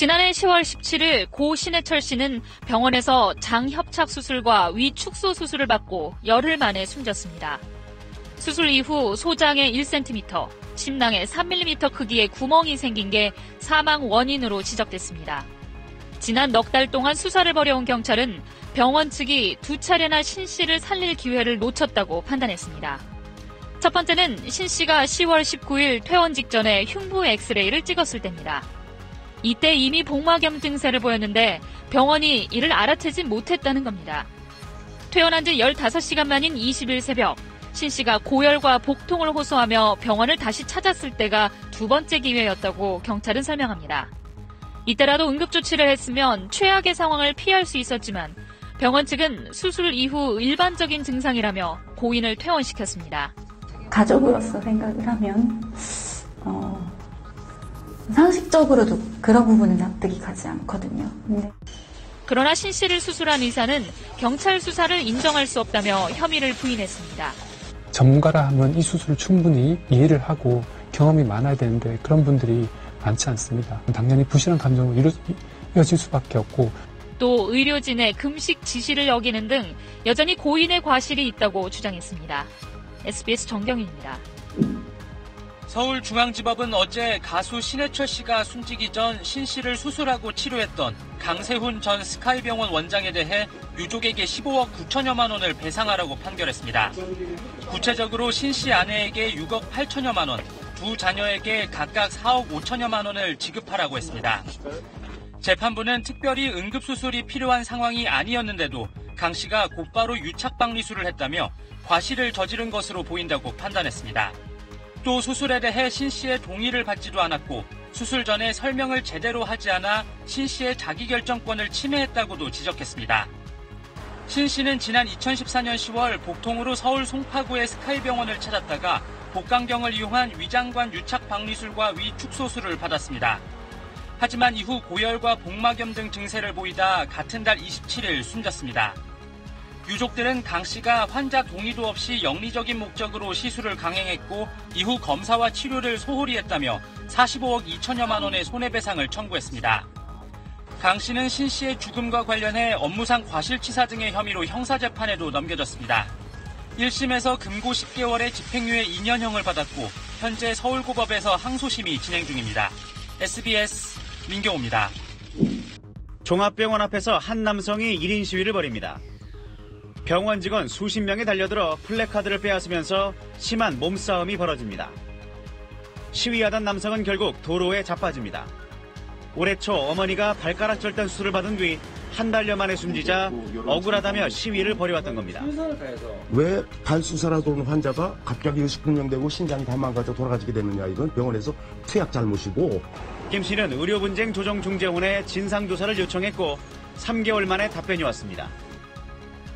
지난해 10월 17일 고 신해철 씨는 병원에서 장협착 수술과 위축소 수술을 받고 열흘 만에 숨졌습니다. 수술 이후 소장에 1cm, 심낭에 3mm 크기의 구멍이 생긴 게 사망 원인으로 지적됐습니다. 지난 넉 달 동안 수사를 벌여온 경찰은 병원 측이 2차례나 신 씨를 살릴 기회를 놓쳤다고 판단했습니다. 첫 번째는 신 씨가 10월 19일 퇴원 직전에 흉부 엑스레이를 찍었을 때입니다. 이때 이미 복막염 증세를 보였는데 병원이 이를 알아채지 못했다는 겁니다. 퇴원한 지 15시간 만인 20일 새벽, 신 씨가 고열과 복통을 호소하며 병원을 다시 찾았을 때가 두 번째 기회였다고 경찰은 설명합니다. 이때라도 응급조치를 했으면 최악의 상황을 피할 수 있었지만 병원 측은 수술 이후 일반적인 증상이라며 고인을 퇴원시켰습니다. 가족으로서 생각을 하면 상식적으로도 그런 부분은 납득이 가지 않거든요. 그러나 신 씨를 수술한 의사는 경찰 수사를 인정할 수 없다며 혐의를 부인했습니다. 전문가라 하면 이 수술을 충분히 이해를 하고 경험이 많아야 되는데 그런 분들이 많지 않습니다. 당연히 부실한 감정으로 이어질 수밖에 없고, 또 의료진의 금식 지시를 어기는 등 여전히 고인의 과실이 있다고 주장했습니다. SBS 정경희입니다. 서울중앙지법은 어제 가수 신해철 씨가 숨지기 전 신 씨를 수술하고 치료했던 강세훈 전 스카이병원 원장에 대해 유족에게 15억 9천여만 원을 배상하라고 판결했습니다. 구체적으로 신 씨 아내에게 6억 8천여만 원, 두 자녀에게 각각 4억 5천여만 원을 지급하라고 했습니다. 재판부는 특별히 응급수술이 필요한 상황이 아니었는데도 강 씨가 곧바로 유착박리술을 했다며 과실을 저지른 것으로 보인다고 판단했습니다. 또 수술에 대해 신 씨의 동의를 받지도 않았고 수술 전에 설명을 제대로 하지 않아 신 씨의 자기결정권을 침해했다고도 지적했습니다. 신 씨는 지난 2014년 10월 복통으로 서울 송파구의 스카이병원을 찾았다가 복강경을 이용한 위장관 유착 박리술과 위축소술을 받았습니다. 하지만 이후 고열과 복막염 등 증세를 보이다 같은 달 27일 숨졌습니다. 유족들은 강 씨가 환자 동의도 없이 영리적인 목적으로 시술을 강행했고 이후 검사와 치료를 소홀히 했다며 45억 2천여만 원의 손해배상을 청구했습니다. 강 씨는 신 씨의 죽음과 관련해 업무상 과실치사 등의 혐의로 형사재판에도 넘겨졌습니다. 1심에서 금고 10개월의 집행유예 2년형을 받았고 현재 서울고법에서 항소심이 진행 중입니다. SBS 민경호입니다. 종합병원 앞에서 한 남성이 1인 시위를 벌입니다. 병원 직원 수십 명이 달려들어 플래카드를 빼앗으면서 심한 몸싸움이 벌어집니다. 시위하던 남성은 결국 도로에 자빠집니다. 올해 초 어머니가 발가락 절단 수술을 받은 뒤 한 달여 만에 숨지자 억울하다며 시위를 벌여왔던 겁니다. 왜 반수사라도 온 환자가 갑자기 의식불명되고 신장이 다 망가져 돌아가시게 됐느냐, 이건 병원에서 투약 잘못이고. 김 씨는 의료분쟁조정중재원에 진상조사를 요청했고 3개월 만에 답변이 왔습니다.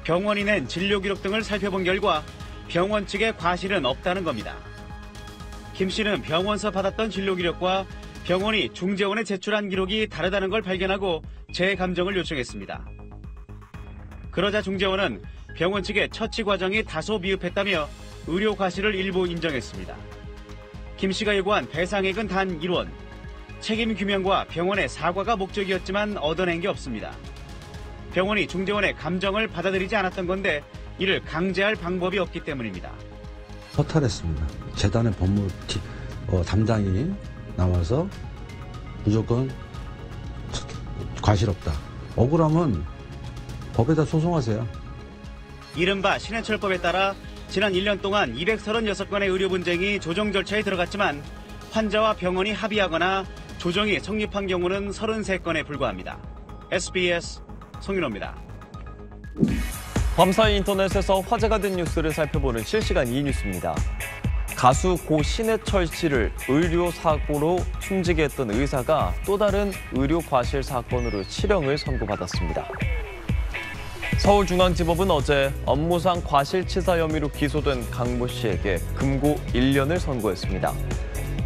병원이 낸 진료기록 등을 살펴본 결과 병원 측의 과실은 없다는 겁니다. 김 씨는 병원서 받았던 진료기록과 병원이 중재원에 제출한 기록이 다르다는 걸 발견하고 재감정을 요청했습니다. 그러자 중재원은 병원 측의 처치 과정이 다소 미흡했다며 의료 과실을 일부 인정했습니다. 김 씨가 요구한 배상액은 단 1원. 책임 규명과 병원의 사과가 목적이었지만 얻어낸 게 없습니다. 병원이 중재원의 감정을 받아들이지 않았던 건데 이를 강제할 방법이 없기 때문입니다. 허탈했습니다. 재단의 법무 담당이 나와서 무조건 과실 없다. 억울하면 법에다 소송하세요. 이른바 신해철법에 따라 지난 1년 동안 236건의 의료 분쟁이 조정 절차에 들어갔지만 환자와 병원이 합의하거나 조정이 성립한 경우는 33건에 불과합니다. SBS 송윤호입니다. 밤사이 인터넷에서 화제가 된 뉴스를 살펴보는 실시간 E-뉴스입니다. 가수 고 신해철 씨를 의료사고로 숨지게 했던 의사가 또 다른 의료 과실 사건으로 실형을 선고받았습니다. 서울중앙지법은 어제 업무상 과실치사 혐의로 기소된 강 모 씨에게 금고 1년을 선고했습니다.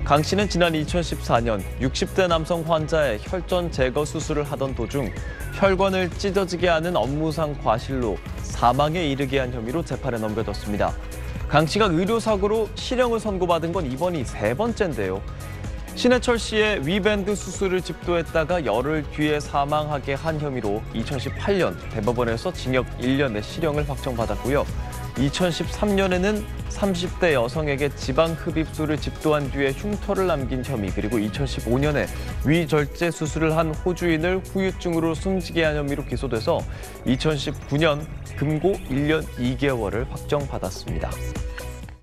강 씨는 지난 2014년 60대 남성 환자의 혈전 제거 수술을 하던 도중 혈관을 찢어지게 하는 업무상 과실로 사망에 이르게 한 혐의로 재판에 넘겨졌습니다. 강 씨가 의료사고로 실형을 선고받은 건 이번이 세 번째인데요. 신해철 씨의 위밴드 수술을 집도했다가 열흘 뒤에 사망하게 한 혐의로 2018년 대법원에서 징역 1년의 실형을 확정받았고요. 2013년에는 30대 여성에게 지방흡입술을 집도한 뒤에 흉터를 남긴 혐의, 그리고 2015년에 위절제 수술을 한 호주인을 후유증으로 숨지게 한 혐의로 기소돼서 2019년 금고 1년 2개월을 확정받았습니다.